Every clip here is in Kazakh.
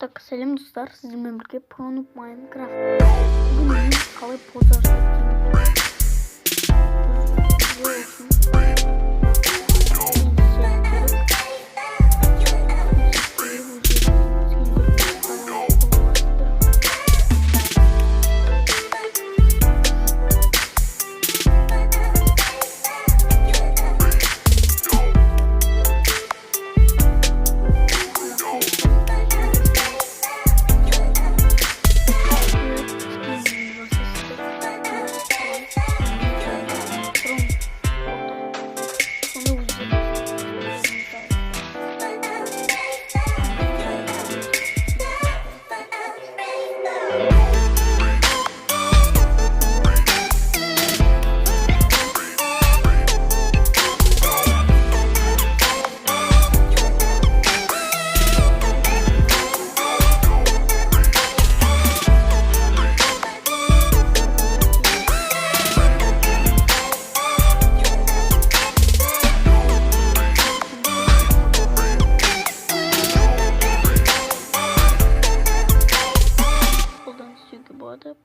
Так, сәлем достар, сіздермен бірге Пронук Майнкрафт. Бүгін мен қалай поза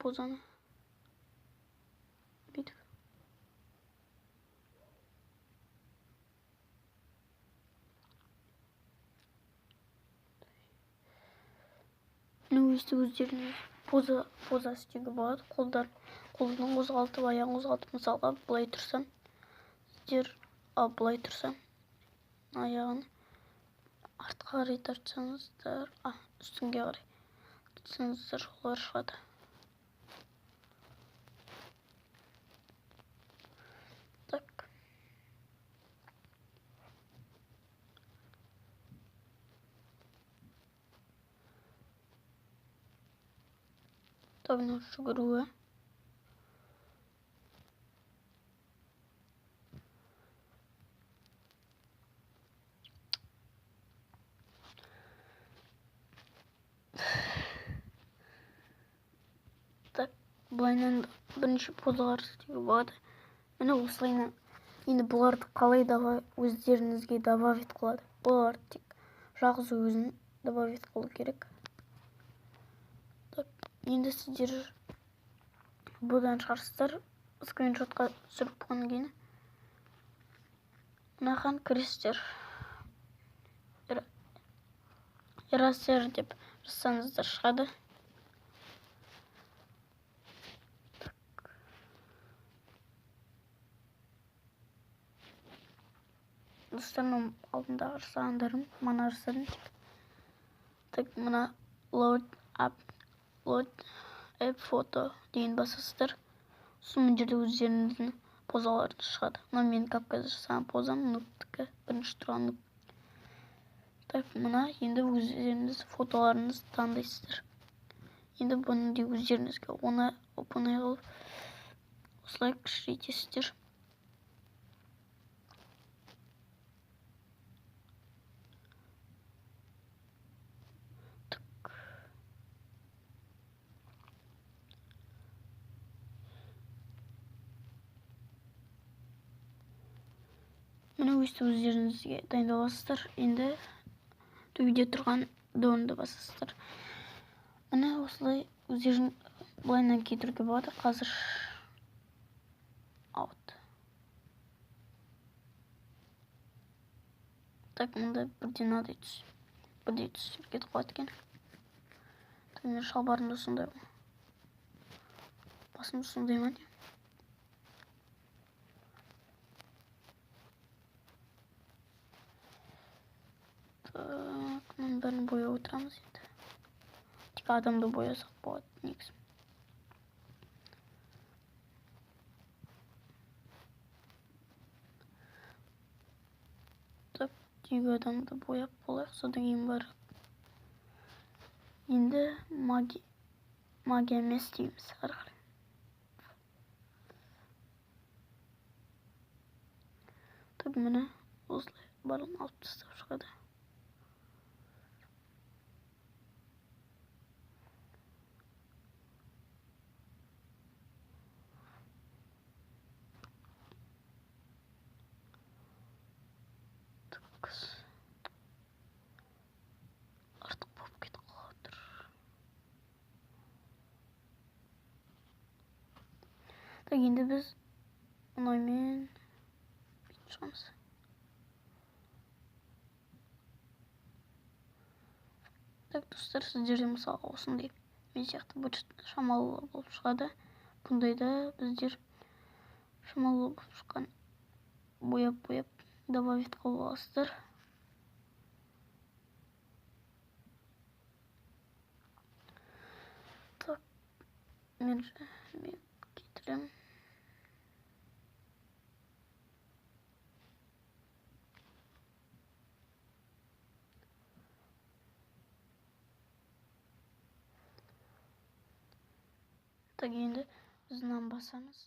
позаны бүйтіп өздеріне поза істеуге болады. Қолдың қозғалтып, аяғын қозғалтып, мысалға былай тұрсаң, былай тұрсаң, аяғын артқа қарай тартсаңыздар, үстіңге қарай тартсаңыздар, олар шығады. Мынау жүгіруі. Бұлайнан бірінші позалар істеуге болады. Міне осылайынан. Енді бұларды қалай өздеріңізге добавить қылады. Бұлар тек жалғыз өзін добавить қылу керек. Енді сіздер бұдан шығарсыздар, скриншотқа түсіріп болғаннан кейін мынаған кіресіздер. Erasер деп жазсаңыздар шығады. Достарым алдындағы жасағандарым, мана жасадым. Мына load app photo деген басасыздар. Сосын мына жерде өздеріңіздің позаларды шығады. Мына мен капкада жасаған позам, нуптікі бірінші тұрған нуп. Мына енді өздеріңіз фотоларыңыз таңдайсыздар. Енді бұны де өздеріңізге оны оп-оңай қылып осылай кішірейтесіздер. Міне өздеріңізге дайындаласыздар. Енді төбеде тұрған донды басасыздар. Міне осылай өздерің бұлайынан кетіруге болады. Қазір аут. Мұнда бірден адай түсіп кетіп қалады екен. Мен шалбарымда сондай ма? Басымда сондай ма? Мұның бәрін бояп отырамыз енді. Тек адамды боясақ болады негізі. Тегі адамды бояп болайық, содан кейін бар. Енді магия емес дейміз. Міне осылай барын алып тастап шығады. Артық болып кетіп қалады. Так, енді біз мұнаймен бүйтіп шығамыз. Так, достар, сіздерде мысалға осындай мен сияқты быт шамалы болып шығады. Бұндайда біздер шамалы болып шыққан бояп добавить қылып аласыздар. Так, мен кетіремін. Так, енді біз мынаны басамыз.